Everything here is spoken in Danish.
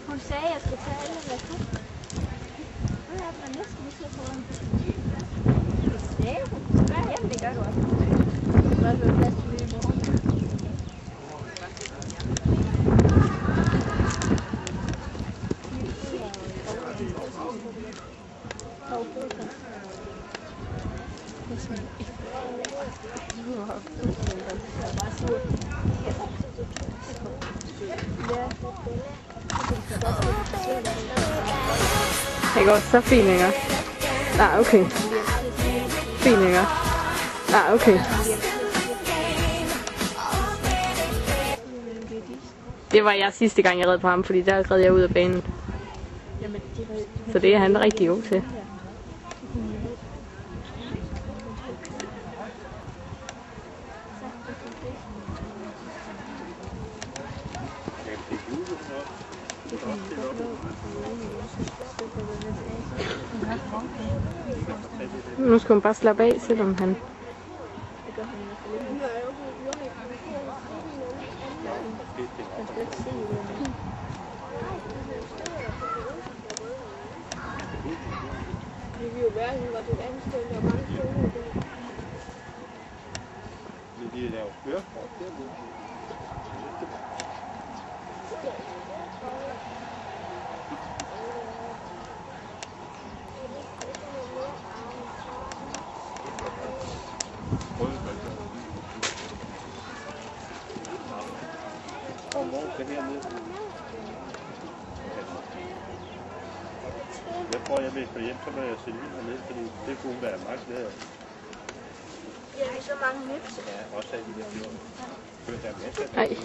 Hun sagde, at jeg skal tage alle retur. Nu er der næsten lige så på den. Det sagde hun. Jamen, det gør du også. Så er det plads til det i morgen. Det går så fint, ikke? Nej, okay. Fint, ikke? Nej, okay. Det var jeg sidste gang, jeg red på ham, fordi der red jeg ud af banen. Så det er han rigtig god til. Nu skal hun bare slappe af, selvom han... Det vil jo være, at hun var det andet sted, der var mange steder. Men de laver kørekort dernede. Jeg tror, jeg vil gå hjem, så må jeg sætte ind hernede, fordi det kunne være meget glæder. Ja, vi så mange nyt. Ja, også af de der fjord. Kan vi have masser af Nej. det?